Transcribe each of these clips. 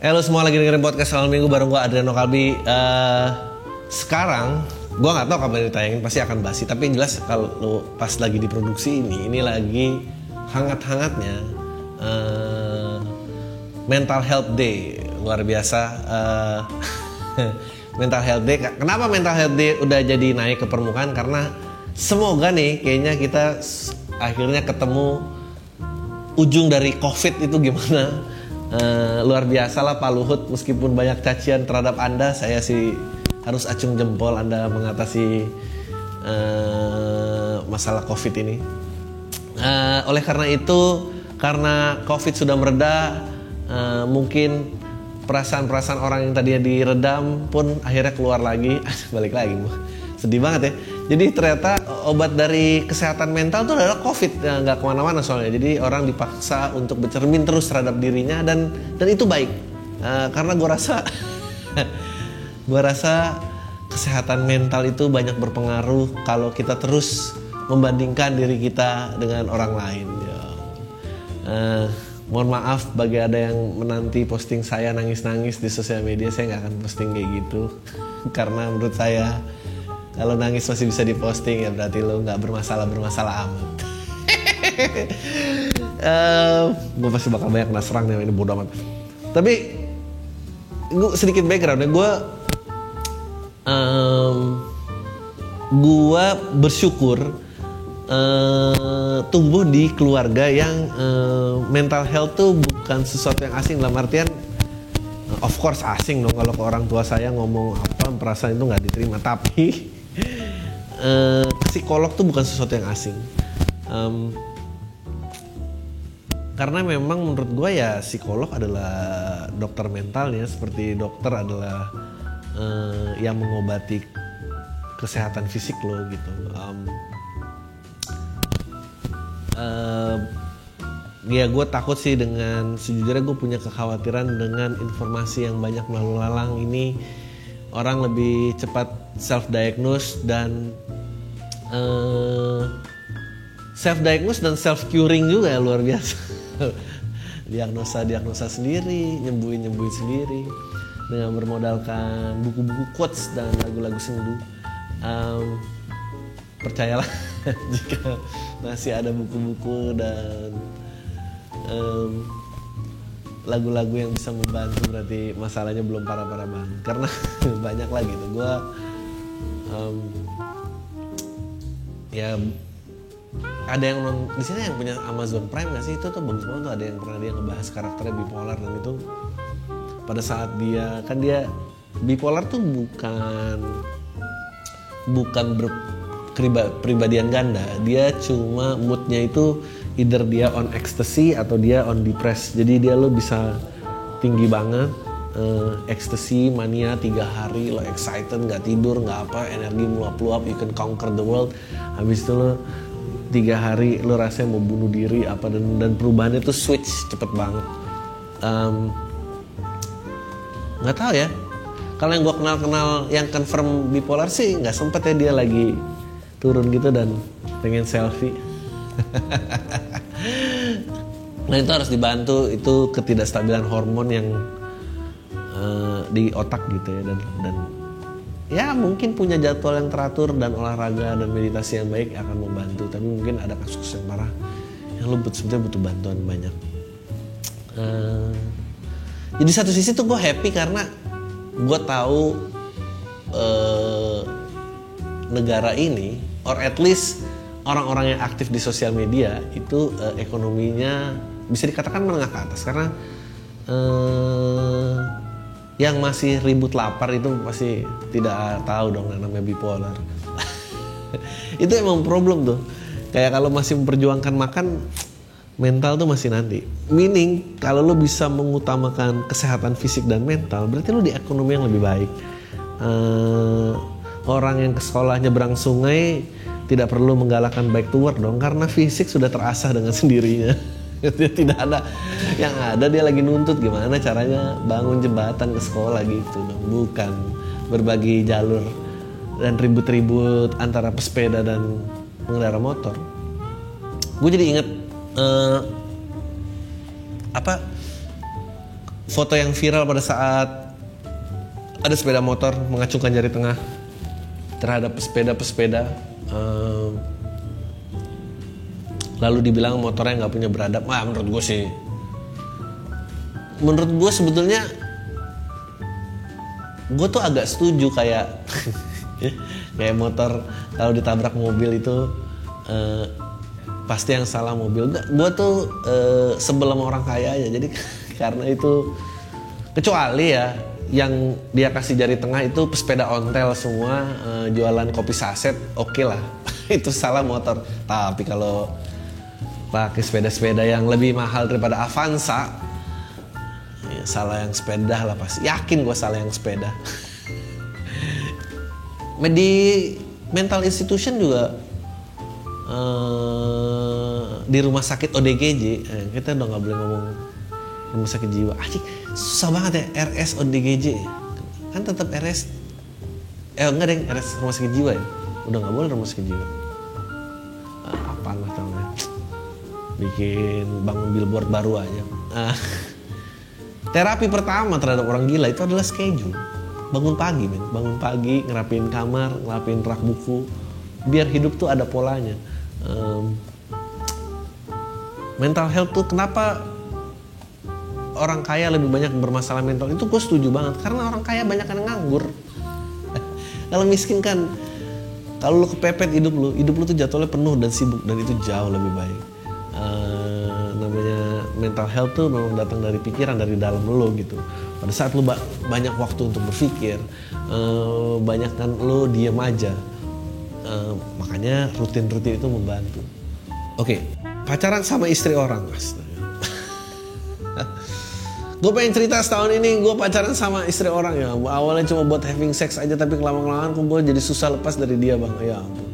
Halo semua, lagi dengerin podcast Malam Minggu bareng gue Adriano Kalbi. Sekarang gue nggak tahu kapan ditayangin, pasti akan basi. Tapi yang jelas kalau pas lagi diproduksi ini lagi hangat-hangatnya Mental Health Day, luar biasa. Mental Health Day. Kenapa Mental Health Day udah jadi naik ke permukaan? Karena semoga nih kayaknya kita akhirnya ketemu ujung dari COVID itu gimana. Luar biasa lah Pak Luhut, meskipun banyak cacian terhadap Anda, saya sih harus acung jempol Anda mengatasi masalah COVID ini. Oleh karena itu, karena COVID sudah mereda, mungkin perasaan-perasaan orang yang tadinya diredam pun akhirnya keluar lagi. Balik lagi, sedih banget ya. Jadi ternyata obat dari kesehatan mental itu adalah COVID, nggak kemana-mana soalnya. Jadi orang dipaksa untuk bercermin terus terhadap dirinya, dan itu baik. Karena gue rasa kesehatan mental itu banyak berpengaruh kalau kita terus membandingkan diri kita dengan orang lain. Mohon maaf bagi ada yang menanti posting saya nangis-nangis di sosial media, saya nggak akan posting kayak gitu. Karena menurut saya, kalau nangis masih bisa diposting, ya berarti lo nggak bermasalah amat. Gue pasti bakal banyak kena serang nih, ini bodo amat. Tapi gue sedikit background ya, gue bersyukur tumbuh di keluarga yang mental health tuh bukan sesuatu yang asing. Dalam artian, of course asing dong kalau ke orang tua saya ngomong apa, perasaan itu nggak diterima. Tapi psikolog tuh bukan sesuatu yang asing. Karena memang menurut gue ya psikolog adalah dokter mentalnya, seperti dokter adalah yang mengobati kesehatan fisik lo gitu. Ya gue takut sih, dengan sejujurnya gue punya kekhawatiran dengan informasi yang banyak melalui lalang ini, orang lebih cepat self-diagnose dan self-diagnose dan self-curing juga ya, luar biasa. Diagnosa sendiri, nyembuhin sendiri dengan bermodalkan buku-buku quotes dan lagu-lagu sendu. Percayalah, jika masih ada buku-buku dan lagu-lagu yang bisa membantu, berarti masalahnya belum parah-parah banget. Karena banyak lagi tuh gue ya ada yang di sini yang punya Amazon Prime nggak sih, itu tuh bagus banget tuh. Ada yang pernah dia ngebahas karakternya bipolar, dan itu pada saat dia bipolar tuh bukan berkepribadian ganda, dia cuma moodnya itu either dia on ecstasy atau dia on depressed. Jadi dia lo bisa tinggi banget, ecstasy mania 3 hari, lo excited, nggak tidur, nggak apa, energi meluap-luap, you can conquer the world. Habis itu lo 3 hari lo rasanya mau bunuh diri apa, dan perubahannya tuh switch cepet banget. Nggak tahu ya, kalau yang gue kenal yang confirm bipolar sih nggak sempet ya, dia lagi turun gitu dan pengen selfie. Nah itu harus dibantu, itu ketidakstabilan hormon yang di otak gitu ya, dan ya mungkin punya jadwal yang teratur dan olahraga dan meditasi yang baik akan membantu. Tapi mungkin ada kasus yang parah yang lo sebetulnya butuh bantuan banyak. Jadi satu sisi tuh gue happy karena gue tahu negara ini, or at least orang-orang yang aktif di sosial media itu ekonominya bisa dikatakan menengah ke atas. Karena yang masih ribut lapar itu pasti tidak tahu dong yang namanya bipolar. Itu emang problem tuh. Kayak kalau masih memperjuangkan makan, mental tuh masih nanti. Meaning kalau lo bisa mengutamakan kesehatan fisik dan mental, berarti lo di ekonomi yang lebih baik. Orang yang ke sekolah nyebrang sungai tidak perlu menggalakkan bike to work dong, karena fisik sudah terasah dengan sendirinya. Tidak ada, yang ada dia lagi nuntut gimana caranya bangun jembatan ke sekolah gitu dong, bukan berbagi jalur dan ribut-ribut antara pesepeda dan pengendara motor. Gue jadi inget foto yang viral pada saat ada sepeda motor mengacungkan jari tengah terhadap pesepeda. Lalu dibilang motornya nggak punya beradab. Menurut gue sebetulnya gue tuh agak setuju kayak kayak motor kalau ditabrak mobil itu pasti yang salah mobil. Gue tuh sebelum orang kaya aja. Jadi karena itu, kecuali ya yang dia kasih jari tengah itu pesepeda ontel semua, jualan kopi saset, oke lah. Itu salah motor. Tapi kalau pakai sepeda-sepeda yang lebih mahal daripada Avanza, ya salah yang sepeda lah pasti. Yakin gue salah yang sepeda. Di mental institution juga, di rumah sakit ODGJ, kita udah nggak boleh ngomong rumah sakit jiwa. Susah banget ya, RS ODGJ kan tetap RS. Enggak deh, RS rumah sakit jiwa ya. Udah nggak boleh rumah sakit jiwa. Apaan lah namanya? Bikin bangun billboard baru aja. Terapi pertama terhadap orang gila itu adalah schedule. Bangun pagi, men. Bangun pagi, ngerapiin kamar, ngerapiin rak buku, biar hidup tuh ada polanya. Mental health tuh kenapa orang kaya lebih banyak bermasalah mental, itu gue setuju banget. Karena orang kaya banyak yang nganggur. Kalau miskin kan, kalau lu kepepet hidup lu tuh jatuhnya penuh dan sibuk, dan itu jauh lebih baik. Namanya mental health tuh memang datang dari pikiran, dari dalam lu gitu. Pada saat lu banyak waktu untuk berpikir, banyak kan lu diem aja. Makanya rutin itu membantu. Oke, pacaran sama istri orang, mas. Gue pengen cerita setahun ini gue pacaran sama istri orang ya. Awalnya cuma buat having sex aja, tapi kelamaan kok gue jadi susah lepas dari dia, bang. Ya ampun.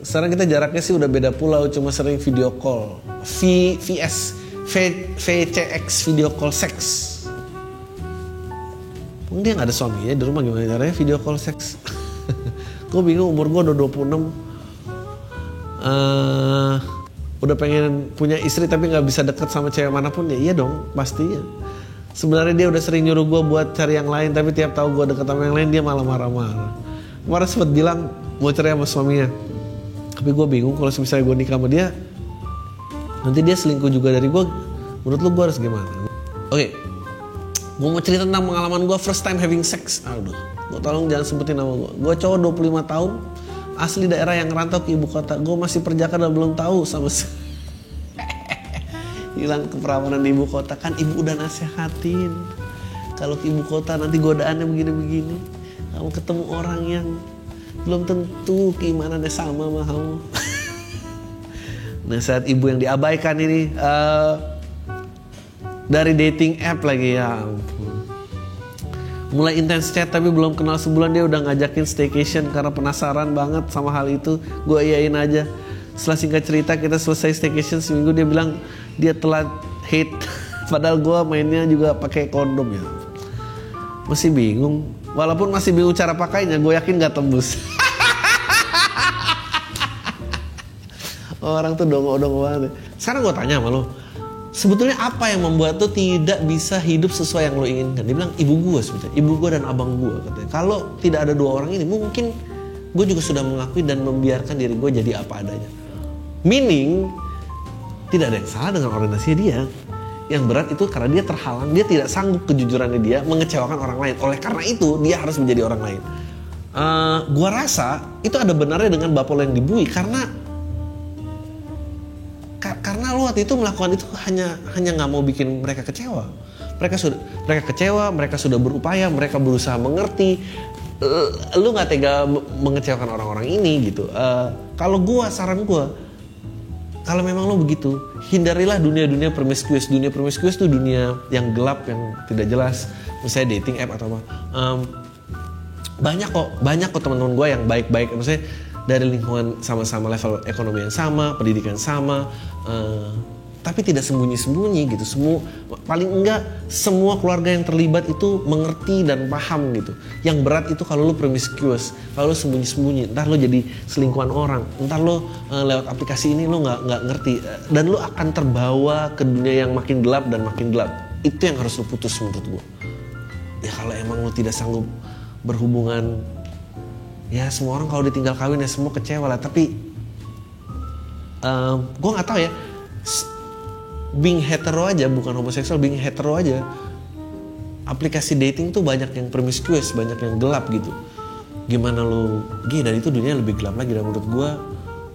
Sekarang kita jaraknya sih udah beda pulau, cuma sering video call. VCX, video call seks. Dia gak ada suaminya di rumah, gimana caranya video call seks? Gue bingung, umur gue udah 26. Udah pengen punya istri tapi gak bisa deket sama cewek manapun. Ya iya dong, pastinya. Sebenarnya dia udah sering nyuruh gue buat cari yang lain, tapi tiap tahu gue deket sama yang lain dia malah marah-marah. Kemarin sempet bilang mau cerai sama suaminya, tapi gue bingung kalau misalnya gue nikah sama dia, nanti dia selingkuh juga dari gue. Menurut lu gue harus gimana? Oke, gue mau cerita tentang pengalaman gue first time having sex. Aduh, gue tolong jangan sebutin nama gue. Gue cowok 25 tahun, asli daerah yang rantau ke ibu kota. Gue masih perjaka dan belum tahu sama hilang keperawanan di ibu kota. Kan ibu udah nasehatin, kalau ke ibu kota nanti godaannya begini-begini. Kamu ketemu orang yang belum tentu keimanannya sama sama kamu. Nah, saat ibu yang diabaikan ini dari dating app lagi, ya ampun. Mulai intens chat tapi belum kenal sebulan dia udah ngajakin staycation karena penasaran banget sama hal itu. Gue iyain aja. Setelah singkat cerita kita selesai staycation seminggu, dia bilang dia telat hate. Padahal gue mainnya juga pakai kondom ya. Masih bingung. Walaupun masih bingung cara pakainya, gue yakin gak tembus. Orang tuh dongo-dongo banget. Sekarang gue tanya sama lo, sebetulnya apa yang membuat lo tidak bisa hidup sesuai yang lo inginkan? Dia bilang ibu gue sebetulnya, ibu gue dan abang gue katanya. Kalau tidak ada dua orang ini, mungkin gue juga sudah mengakui dan membiarkan diri gue jadi apa adanya. Meaning, tidak ada yang salah dengan orientasi dia. Yang berat itu karena dia terhalang, dia tidak sanggup kejujurannya dia mengecewakan orang lain. Oleh karena itu, dia harus menjadi orang lain. Gua rasa itu ada benarnya dengan bapak lo yang dibui, karena lo waktu itu melakukan itu hanya nggak mau bikin mereka kecewa. Mereka sudah berupaya, mereka berusaha mengerti. Lu nggak tega mengecewakan orang-orang ini gitu. Kalau saran gua, kalau memang lo begitu, hindarilah dunia promiscuous. Dunia promiscuous itu dunia yang gelap, yang tidak jelas. Misalnya dating app atau apa. Banyak kok teman-teman gue yang baik-baik. Maksudnya dari lingkungan sama-sama, level ekonomi yang sama, pendidikan sama, tapi tidak sembunyi-sembunyi gitu. Paling enggak semua keluarga yang terlibat itu mengerti dan paham gitu. Yang berat itu kalau lo promiscuous, kalau lo sembunyi-sembunyi, entar lo jadi selingkuhan orang, entar lo lewat aplikasi ini lo nggak ngerti, dan lo akan terbawa ke dunia yang makin gelap dan makin gelap. itu yang harus lu putus menurut gue. Ya kalau emang lu tidak sanggup berhubungan, ya semua orang kalau ditinggal kawin ya semua kecewa lah. Tapi gue nggak tahu ya, being hetero aja, bukan homoseksual, being hetero aja, aplikasi dating tuh banyak yang promiscuous, banyak yang gelap gitu. Gimana lu, dan itu dunia lebih gelap lagi. Dan menurut gue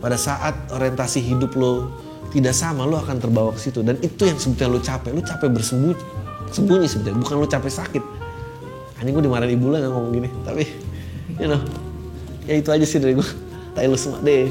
pada saat orientasi hidup lo tidak sama, lo akan terbawa ke situ. Dan itu yang sebetulnya lo capek bersembunyi sebetulnya, bukan lo capek sakit. Ini gue dimarahin ibu lah ngomong gini, tapi ya itu aja sih dari gue. Tai lu semua deh.